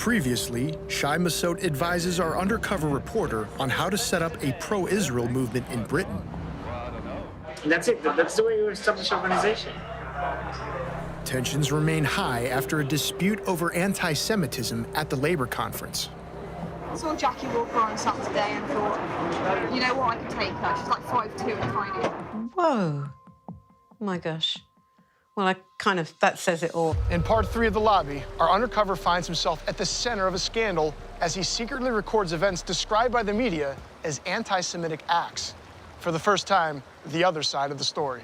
Previously, Shai Massoud advises our undercover reporter on how to set up a pro-Israel movement in Britain. And that's it. That's the way you establish organization. Tensions remain high after a dispute over anti-Semitism at the Labour conference. I saw Jackie Walker on Saturday and thought, you know what, I can take her. She's like 5'2" and tiny. Whoa. Oh my gosh. Well, that says it all. In part 3 of the lobby, our undercover finds himself at the center of a scandal as he secretly records events described by the media as anti-Semitic acts. For the first time, the other side of the story.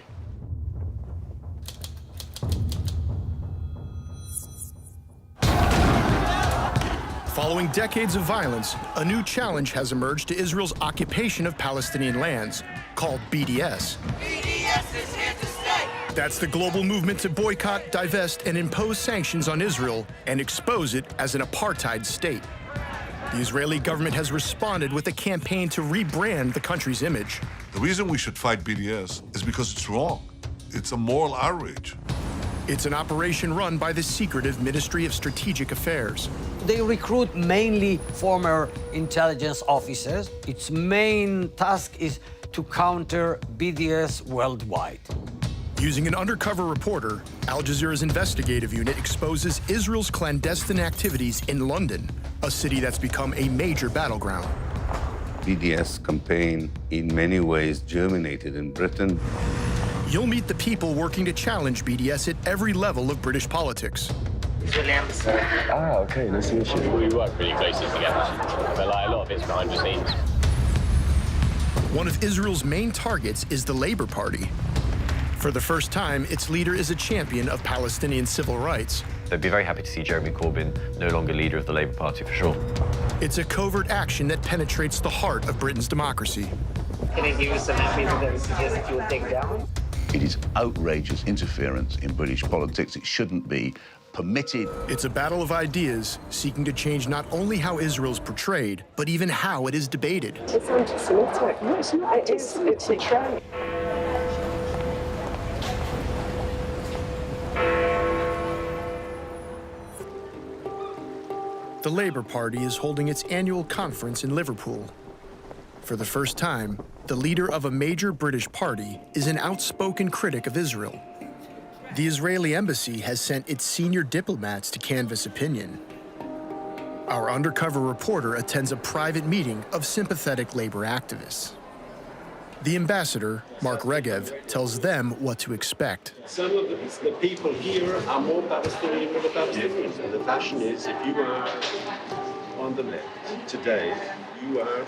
Following decades of violence, a new challenge has emerged to Israel's occupation of Palestinian lands, called BDS. BDS is here to stay! That's the global movement to boycott, divest, and impose sanctions on Israel and expose it as an apartheid state. The Israeli government has responded with a campaign to rebrand the country's image. The reason we should fight BDS is because it's wrong. It's a moral outrage. It's an operation run by the secretive Ministry of Strategic Affairs. They recruit mainly former intelligence officers. Its main task is to counter BDS worldwide. Using an undercover reporter, Al Jazeera's investigative unit exposes Israel's clandestine activities in London, a city that's become a major battleground. BDS campaign in many ways germinated in Britain. You'll meet the people working to challenge BDS at every level of British politics. Israeli embassy. Ah, okay, nice to meet you. We work really closely together, but a lot of it's behind the scenes. One of Israel's main targets is the Labour Party. For the first time, its leader is a champion of Palestinian civil rights. They'd be very happy to see Jeremy Corbyn no longer leader of the Labour Party, for sure. It's a covert action that penetrates the heart of Britain's democracy. Can I give you some MPs that you suggest that you would take down? It is outrageous interference in British politics. It shouldn't be permitted. It's a battle of ideas seeking to change not only how Israel's portrayed, but even how it is debated. It's anti-Semitic. No, it's not. It's a trend. The Labour Party is holding its annual conference in Liverpool. For the first time, the leader of a major British party is an outspoken critic of Israel. The Israeli embassy has sent its senior diplomats to canvass opinion. Our undercover reporter attends a private meeting of sympathetic labor activists. The ambassador, Mark Regev, tells them what to expect. Some of the people here are more Palestinian than the Palestinians. And the fashion is, if you are on the left today, you are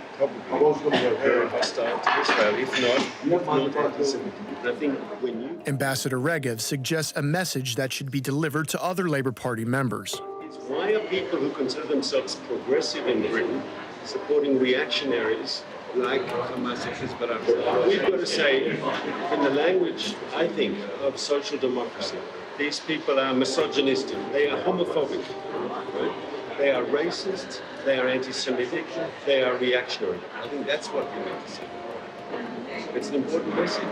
probably very hostile to Israel. If not anti-Semitic. I think when you... Ambassador Regev suggests a message that should be delivered to other Labour Party members. It's why are people who consider themselves progressive in Britain supporting reactionaries like Hamas and Hezbollah? We've got to say, in the language, I think, of social democracy, these people are misogynistic, they are homophobic, right? They are racist, they are anti-Semitic, they are reactionary. I think that's what we need to say. It's an important message.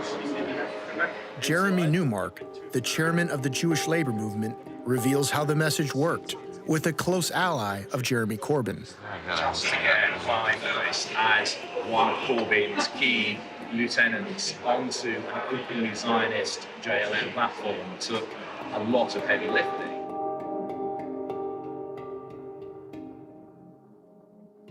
Jeremy Newmark, the chairman of the Jewish labor movement, reveals how the message worked with a close ally of Jeremy Corbyn. Just to get Clive Lewis as one of Corbyn's key lieutenants onto an openly Zionist JLM platform took a lot of heavy lifting.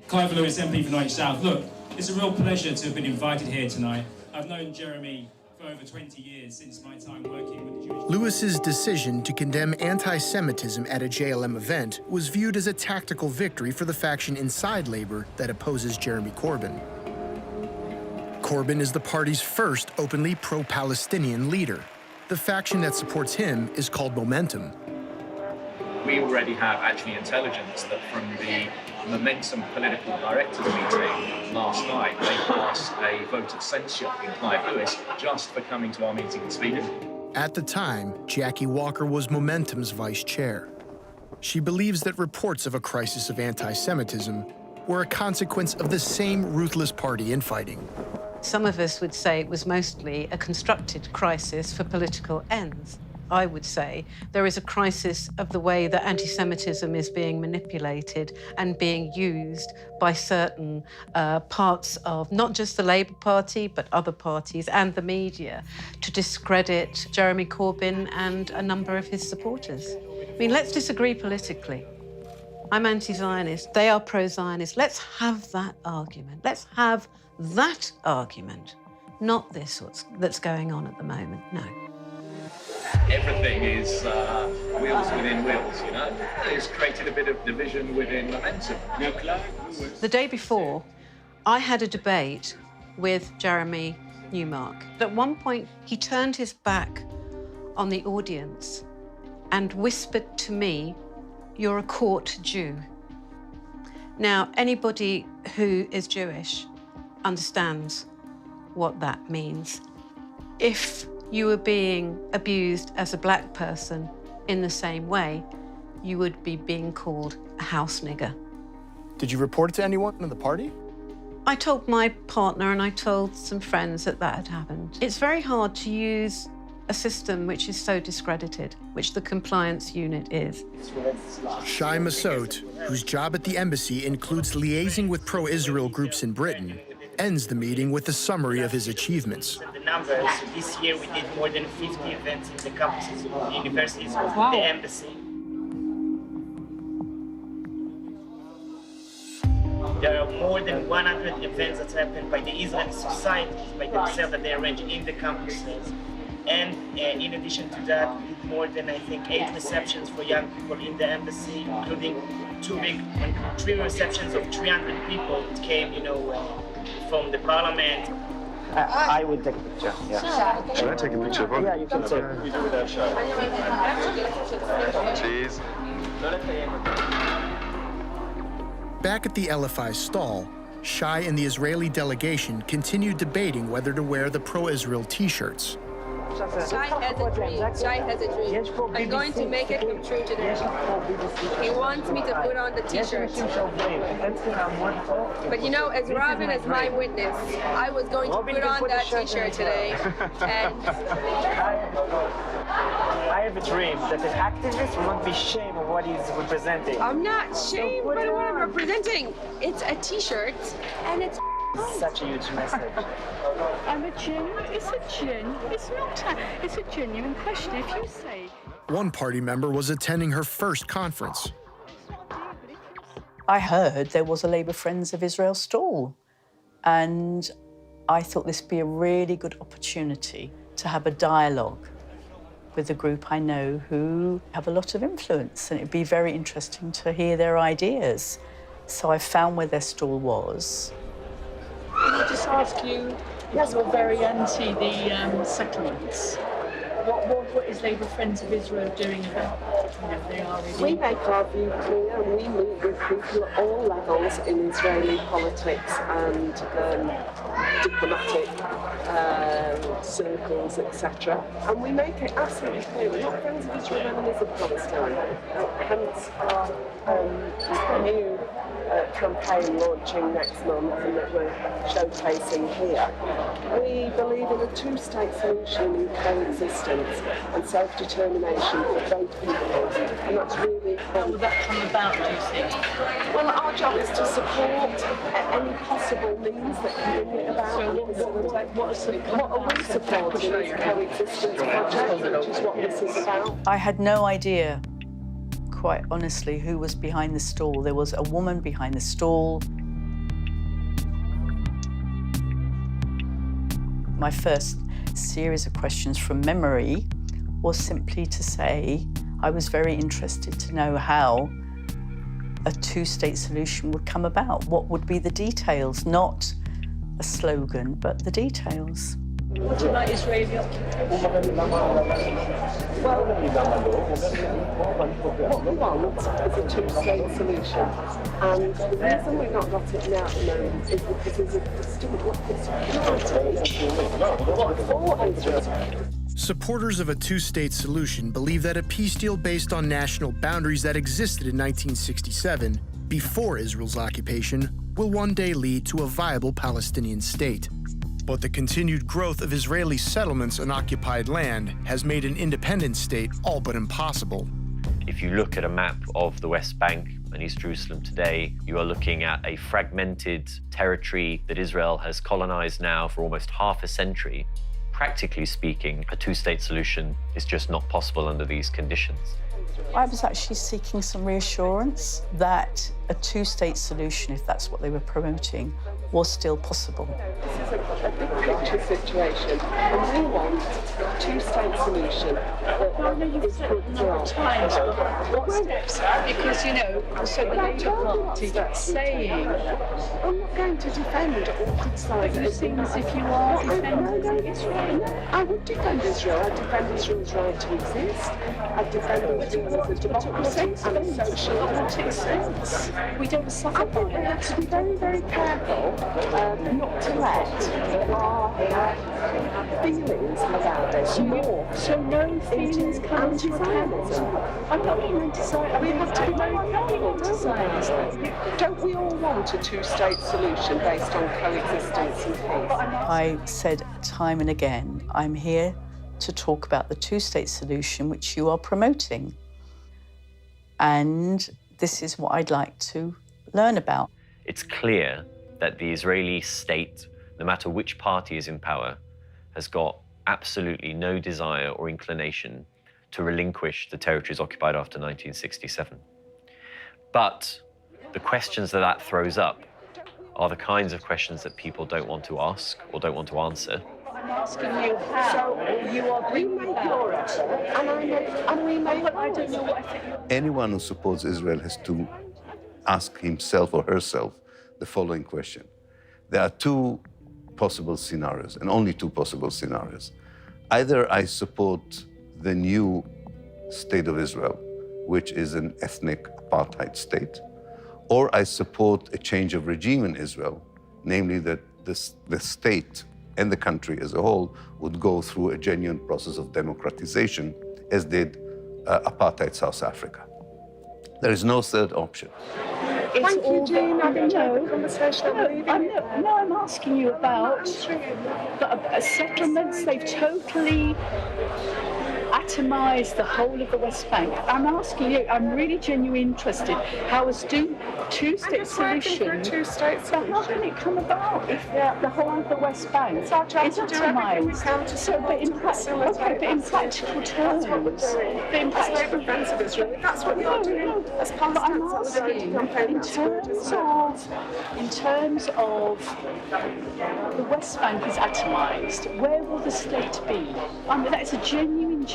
Clive Lewis, MP for Norwich South. Look, it's a real pleasure to have been invited here tonight. I've known Jeremy for over 20 years, since my time working with the Jewish... Lewis's decision to condemn anti-Semitism at a JLM event was viewed as a tactical victory for the faction inside Labour that opposes Jeremy Corbyn. Corbyn is the party's first openly pro-Palestinian leader. The faction that supports him is called Momentum. We already have actually intelligence that from the Momentum political directors meeting last night, they passed a vote of censure in Clive Lewis just for coming to our meeting in Sweden. At the time, Jackie Walker was Momentum's vice chair. She believes that reports of a crisis of anti-Semitism were a consequence of the same ruthless party infighting. Some of us would say it was mostly a constructed crisis for political ends. I would say, there is a crisis of the way that anti-Semitism is being manipulated and being used by certain parts of not just the Labour Party, but other parties and the media to discredit Jeremy Corbyn and a number of his supporters. I mean, let's disagree politically. I'm anti-Zionist, they are pro-Zionist. Let's have that argument. Let's have that argument, not this that's going on at the moment, no. Everything is wheels within wheels, you know? It's created a bit of division within momentum. The day before, I had a debate with Jeremy Newmark. At one point, he turned his back on the audience and whispered to me, "You're a court Jew." Now, anybody who is Jewish understands what that means. If you were being abused as a black person in the same way, you would be being called a house nigger. Did you report it to anyone in the party? I told my partner and I told some friends that had happened. It's very hard to use a system which is so discredited, which the compliance unit is. Shai Massoud, whose job at the embassy includes liaising with pro-Israel groups in Britain, ends the meeting with a summary of his achievements. The numbers, this year we did more than 50 events in the campuses of the universities of the embassy. There are more than 100 events that happen by the Israeli societies, by themselves, that they arrange in the campuses. And in addition to that, we did more than, I think, 8 receptions for young people in the embassy, including 3 receptions of 300 people that came, from the parliament. I will take a picture. Yeah. Should I take a picture of it? Yeah, you can take. Cheese. Back at the LFI stall, Shai and the Israeli delegation continued debating whether to wear the pro-Israel T-shirts. Shai has a dream. Shai has a dream. I'm going to make it come true today. He wants me to put on the T-shirt. But as Robin is my witness, I was going to put on that T-shirt today. And I have a dream that an activist will not be ashamed of what he's representing. I'm not ashamed of what I'm representing. It's a T-shirt, and it's such a huge message. It's a genuine question. If you say... One party member was attending her first conference. I heard there was a Labour Friends of Israel stall, and I thought this would be a really good opportunity to have a dialogue with a group I know who have a lot of influence, and it'd be very interesting to hear their ideas. So I found where their stall was. Can I just ask you, yes, we're very anti the settlements. What is Labour Friends of Israel doing about they are really... We make our view clear, and we meet with people at all levels in Israeli politics and diplomatic circles, etc. And we make it absolutely clear we're not friends of Israel, enemies of Palestine. Hence our new campaign launching next month and that we're showcasing here. We believe in a two-state solution in coexistence and self-determination for both people, and that's really... How will that come about, do you think? Well, our job is to support any possible means that can bring it about. So what are we supporting is coexistence project, which is what this is about. I had no idea, quite honestly, who was behind the stall. There was a woman behind the stall. My first series of questions from memory was simply to say I was very interested to know how a two-state solution would come about. What would be the details, not a slogan, but the details. Would you like Israeli occupation? Well, what we want is a two-state solution. And the reason we've not got it now at the moment is because there's a distinct lack of security for Israel. Supporters of a two-state solution believe that a peace deal based on national boundaries that existed in 1967, before Israel's occupation, will one day lead to a viable Palestinian state. But the continued growth of Israeli settlements on occupied land has made an independent state all but impossible. If you look at a map of the West Bank and East Jerusalem today, you are looking at a fragmented territory that Israel has colonized now for almost half a century. Practically speaking, a two-state solution is just not possible under these conditions. I was actually seeking some reassurance that a two-state solution, if that's what they were promoting, was still possible. This is a big picture situation, and we want a two-state solution that is good for all. What steps? Because, you know, so the Labour Party is saying... I'm not going to defend or criticise it. You seem as if you are defending Israel. I would defend Israel. I'd defend Israel's right to exist. I'd defend Israel as a democracy and a social sense. We don't suffer. I think we have to be very, very careful not to let our feelings about this morph. So no feelings come into anti-Zionism. I'm not being anti-Zionist. We have to be very careful, don't we all want a two-state solution based on coexistence and peace? I said time and again, I'm here to talk about the two-state solution which you are promoting. And this is what I'd like to learn about. It's clear that the Israeli state, no matter which party is in power, has got absolutely no desire or inclination to relinquish the territories occupied after 1967. But the questions that that throws up are the kinds of questions that people don't want to ask or don't want to answer. I'm asking you how. So you agree with that? And we make I don't know what I think. Anyone who supports Israel has to ask himself or herself the following question. There are two possible scenarios, and only two possible scenarios. Either I support the new state of Israel, which is an ethnic apartheid state, or I support a change of regime in Israel, namely that the state and the country as a whole would go through a genuine process of democratization, as did apartheid South Africa. There is no third option. Thank you, Jean. I didn't know the conversation. I'm asking you about settlements. They've totally atomized the whole of the West Bank. I'm asking you, I'm really genuinely interested, how is two-state solution, how can it come about if the whole of the West Bank is atomized? So, but in practical terms, that's what you're doing. But I'm asking, in terms of the West Bank is atomized, where will the state be? I mean, that's a genuine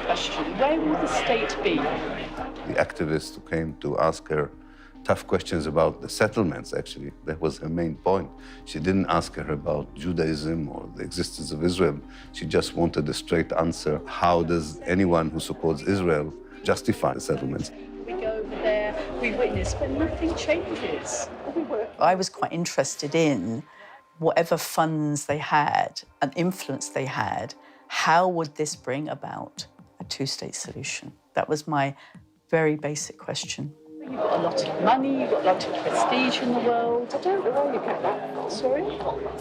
question. Where will the state be? The activist who came to ask her tough questions about the settlements, actually, that was her main point. She didn't ask her about Judaism or the existence of Israel. She just wanted a straight answer. How does anyone who supports Israel justify the settlements? We go over there, we witness, but nothing changes. I was quite interested in whatever funds they had and influence they had, how would this bring about a two-state solution? That was my very basic question. You've got a lot of money, you've got a lot of prestige in the world. I don't know where you get that from. Sorry?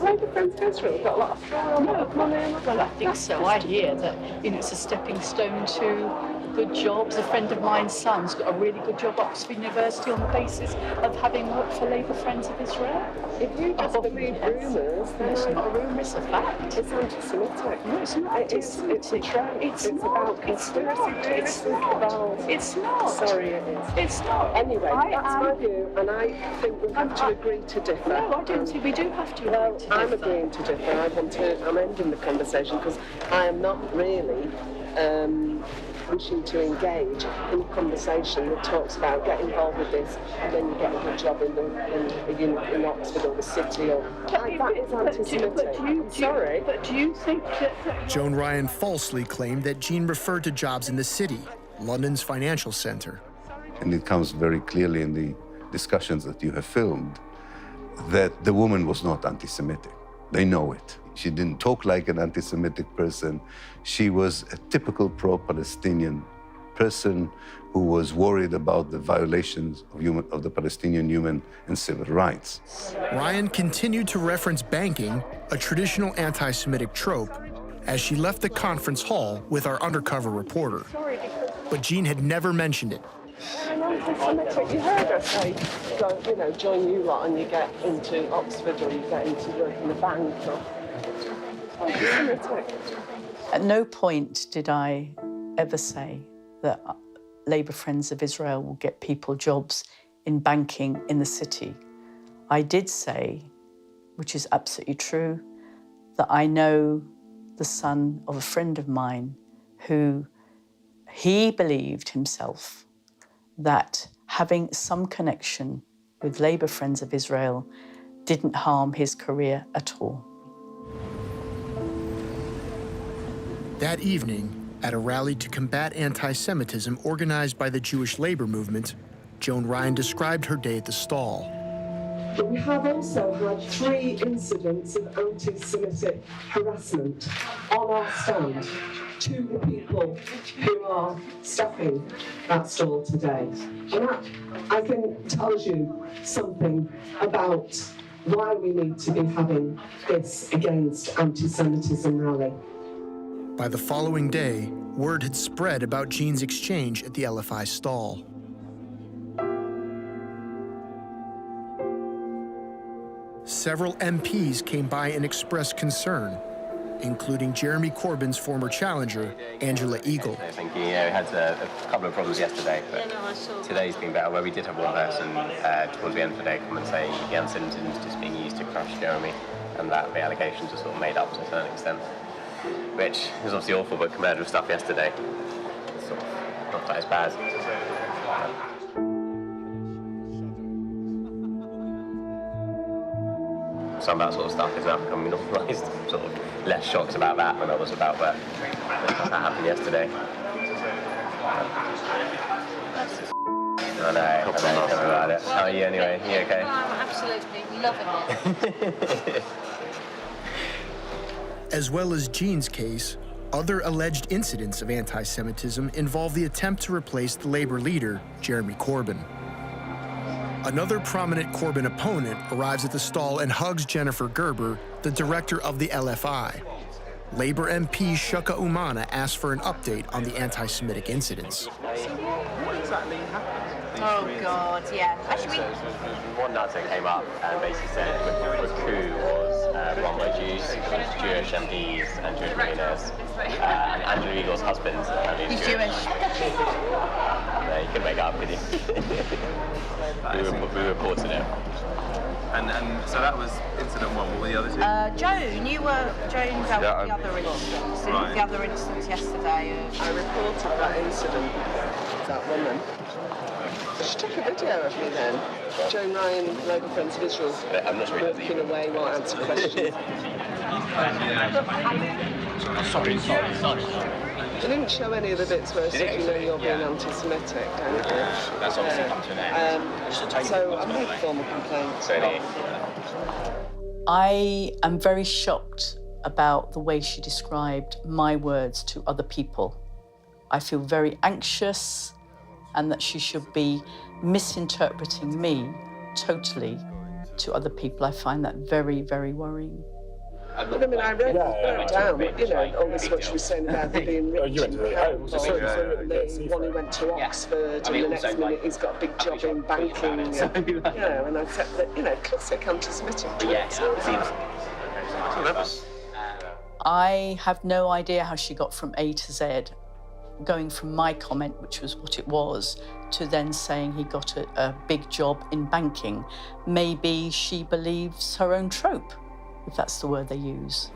Labour friends to Israel got a lot of power, a lot of money. Well, I think so. I hear that it's a stepping stone to good jobs. A friend of mine's son's got a really good job at Oxford University on the basis of having worked for Labour Friends of Israel. If you just believe rumours, then it's not a rumour, it's a fact. It's anti-Semitic. No, it's not anti-Semitic. It's a trend. It's about conspiracy theories. It's not. Sorry, it is. It's not. Anyway, that's my view, and I think we have to agree to differ. No, I don't think we do have to agree to differ. I'm agreeing to differ. I'm ending the conversation because I am not really wishing to engage in a conversation that talks about get involved with this and then you get a good job in Oxford or the city or that is anti-Semitic. Sorry. But do you think that... Joan Ryan falsely claimed that Jean referred to jobs in the city, London's financial centre. And it comes very clearly in the discussions that you have filmed that the woman was not anti-Semitic. They know it. She didn't talk like an anti-Semitic person. She was a typical pro-Palestinian person who was worried about the violations of the Palestinian human and civil rights. Ryan continued to reference banking, a traditional anti-Semitic trope, as she left the conference hall with our undercover reporter. But Jean had never mentioned it. Anti-Semitic, you heard her say, join you lot and you get into Oxford or you get into work in the bank. Anti-Semitic. At no point did I ever say that Labour Friends of Israel will get people jobs in banking in the city. I did say, which is absolutely true, that I know the son of a friend of mine who he believed himself that having some connection with Labour Friends of Israel didn't harm his career at all. That evening, at a rally to combat anti-Semitism organized by the Jewish labor movement, Joan Ryan described her day at the stall. But we have also had 3 incidents of anti-Semitic harassment on our stand to the people who are staffing that stall today. And that, I think, tells you something about why we need to be having this Against Anti-Semitism rally. By the following day, word had spread about Jean's exchange at the LFI stall. Several MPs came by and expressed concern, including Jeremy Corbyn's former challenger, Angela Eagle. I think we had a couple of problems yesterday, but today's been better, where we did have one person towards the end of the day come and say the anti-Semitism is just being used to crush Jeremy, and that the allegations are sort of made up to a certain extent, which is obviously awful, but compared with stuff yesterday, it's sort of not that as bad. Some of that sort of stuff is now becoming normalised. Sort of less shocked about that than I was about that happened yesterday. I know, tell me about it. How are you anyway? You okay? I'm absolutely loving it. As well as Jean's case, other alleged incidents of anti-Semitism involve the attempt to replace the Labour leader, Jeremy Corbyn. Another prominent Corbyn opponent arrives at the stall and hugs Jennifer Gerber, the director of the LFI. Labour MP Shuka Umana asks for an update on the anti-Semitic incidents. What exactly happened? Oh, God, yeah. Actually, one data came up and basically said Raku was run by Jews, Jewish MDs and Jewish millionaires. And Andrew Eagle's husband is he's Jewish. No, you can make it up with you. we reported it. And so that was incident 1. What were the other 2? Joan, you were Joan dealt with the other instance. Right. The other instance yesterday. I reported that incident. That woman. She took a video of me then. Joan Ryan, Labour Friends of Israel, I'm not sure walking away while answering questions. Sorry. They didn't show any of the bits where I said, you're being anti-Semitic, don't you? That's obviously come to an end. So I made a formal complaint. I am very shocked about the way she described my words to other people. I feel very anxious and that she should be misinterpreting me totally to other people. I find that very, very worrying. But I mean, I wrote down, all this what she was saying about the being rich and powerful, the one who went to Oxford, and the next minute he's got a big job in banking, and I said that, classic anti-Semitic. I have no idea how she got from A to Z, going from my comment, which was what it was, to then saying he got a big job in banking. Maybe she believes her own trope, if that's the word they use.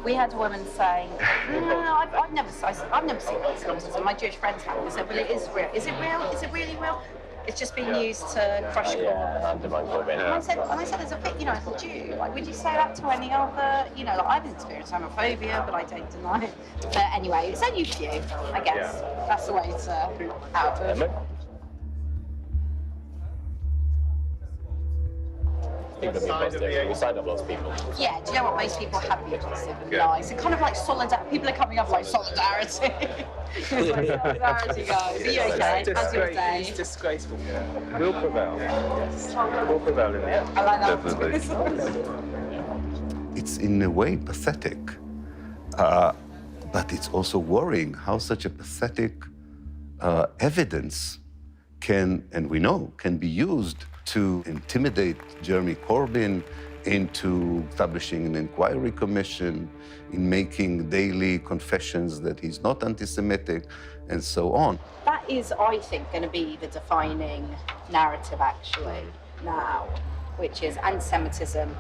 We had a woman saying, no, I've never seen anti-Semitism. My Jewish friends have. We said, well, it is real. Is it real? Is it really real? It's just being used to crush Corbyn. And I said, there's a bit, as a Jew, would you say that to any other, I've experienced homophobia, but I don't deny it. But anyway, it's only a few, I guess. That's the way to out of it. people have been positive. We signed up lots of people. Yeah, do you know what? Most people have been positive and nice. It's kind of like solidarity. People are coming up like solidarity. Solidarity, guys. Are you okay? How's your day? It's disgraceful. We'll prevail. Yes. We'll prevail in the end. I like that. Definitely. It's in a way pathetic, but it's also worrying how such a pathetic evidence can, and we know, can be used to intimidate Jeremy Corbyn into establishing an inquiry commission, in making daily confessions that he's not anti-Semitic, and so on. That is, I think, going to be the defining narrative, actually, now, which is anti-Semitism.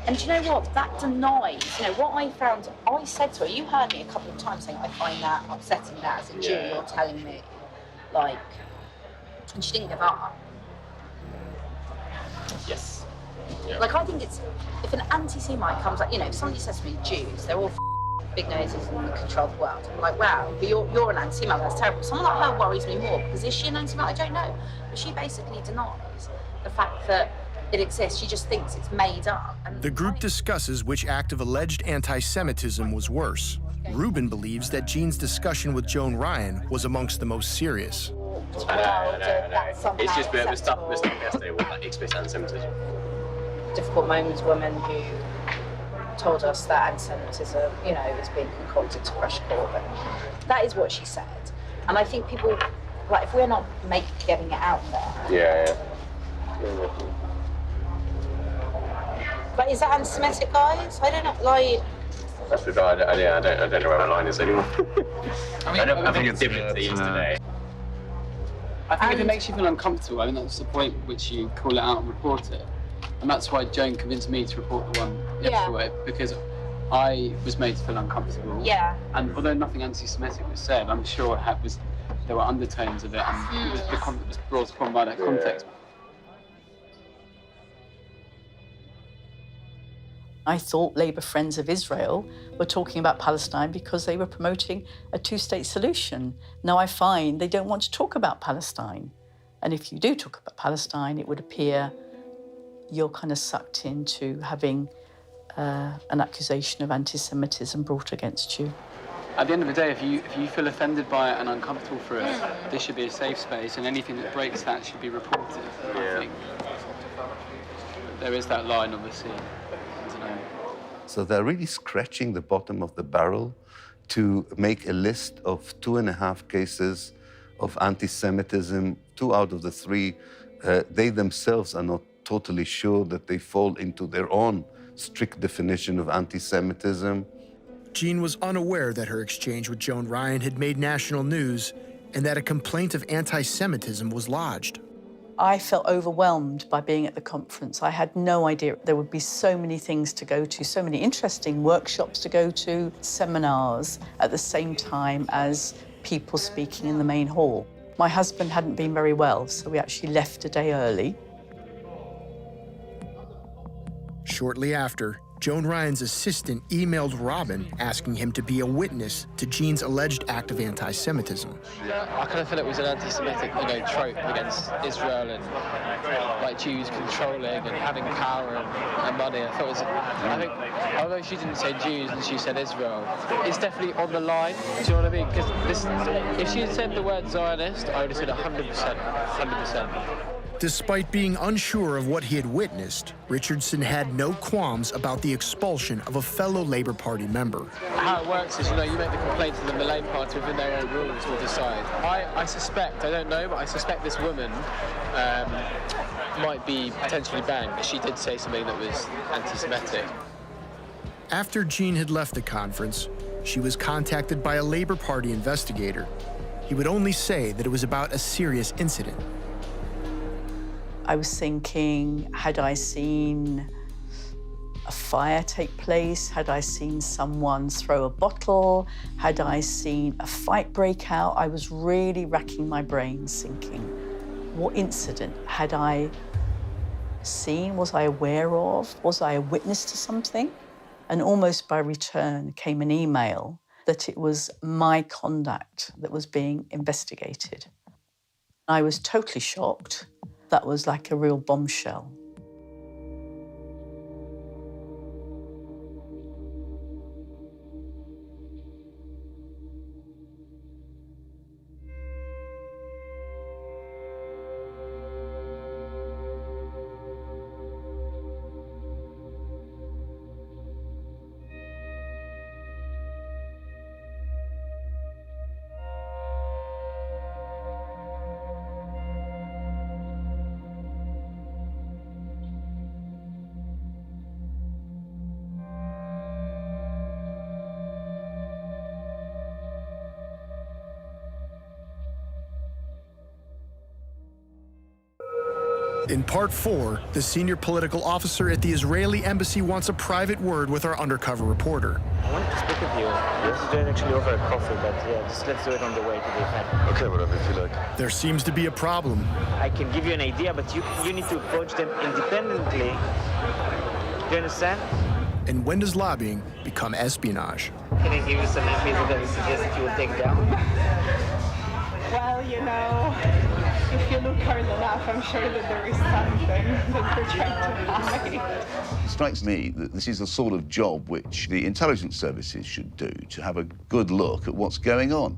And do you know what? That denies, what I found, I said to her, you heard me a couple of times saying, I find that upsetting that as a Jew, you're telling me, and she didn't give up. Yes. Yeah. I think it's, if an anti-Semite comes up, if somebody says to me, Jews, they're all big noses and control the world. I'm like, wow, but you're an anti-Semite, that's terrible. Someone like her worries me more, because is she an anti-Semite? I don't know. But she basically denies the fact that it exists. She just thinks it's made up. And the group discusses which act of alleged anti-Semitism was worse. Rubin believes that Jean's discussion with Joan Ryan was amongst the most serious. I know. It's just the stuff yesterday was like explicit anti-Semitism. Difficult Moments woman who told us that anti-Semitism, is being concocted to crush Corbyn. That is what she said. And I think people, if we're not getting it out there. Yeah. But is that anti-Semitic, guys? I don't know, That's the guy. I don't know where my line is anymore. I think it's different to yesterday. I think if it makes you feel uncomfortable, I think that's the point at which you call it out and report it. And that's why Joan convinced me to report the one yesterday, because I was made to feel uncomfortable. Yeah. And although nothing anti-Semitic was said, I'm sure there were undertones of it, and it was brought upon by that context. I thought Labour Friends of Israel were talking about Palestine because they were promoting a two-state solution. Now I find they don't want to talk about Palestine. And if you do talk about Palestine, it would appear you're kind of sucked into having an accusation of anti-Semitism brought against you. At the end of the day, if you feel offended by it and uncomfortable for it, this should be a safe space, and anything that breaks that should be reported, I think. There is that line, obviously. So they're really scratching the bottom of the barrel to make a list of 2.5 cases of anti-Semitism. 2 out of the 3, they themselves are not totally sure that they fall into their own strict definition of anti-Semitism. Jean was unaware that her exchange with Joan Ryan had made national news and that a complaint of anti-Semitism was lodged. I felt overwhelmed by being at the conference. I had no idea there would be so many things to go to, so many interesting workshops to go to, seminars at the same time as people speaking in the main hall. My husband hadn't been very well, so we actually left a day early. Shortly after, Joan Ryan's assistant emailed Robin asking him to be a witness to Jean's alleged act of anti-Semitism. I kind of feel it was an anti-Semitic, trope against Israel and Jews controlling and having power and money. I thought I think, although she didn't say Jews and she said Israel, it's definitely on the line. Do you know what I mean? Because if she had said the word Zionist, I would have said 100%, 100%. Despite being unsure of what he had witnessed, Richardson had no qualms about the expulsion of a fellow Labour Party member. How it works is, you make the complaint to the Malayan Party within their own rules will decide. I suspect, I don't know, but I suspect this woman might be potentially banned, but she did say something that was anti-Semitic. After Jean had left the conference, she was contacted by a Labour Party investigator. He would only say that it was about a serious incident. I was thinking, had I seen a fire take place? Had I seen someone throw a bottle? Had I seen a fight break out? I was really racking my brains thinking, what incident had I seen? Was I aware of? Was I a witness to something? And almost by return came an email that it was my conduct that was being investigated. I was totally shocked. That was like a real bombshell. In part 4, the senior political officer at the Israeli embassy wants a private word with our undercover reporter. I wanted to speak with you. This is doing actually over a coffee, but yeah, just let's do it on the way to the event. Okay, whatever, if you like. There seems to be a problem. I can give you an idea, but you need to approach them independently. Do you understand? And when does lobbying become espionage? Can I give you some MPs that I suggest that you will take down? Well, you know, if you look hard enough, I'm sure that there is something that they're trying to hide. It strikes me that this is the sort of job which the intelligence services should do, to have a good look at what's going on.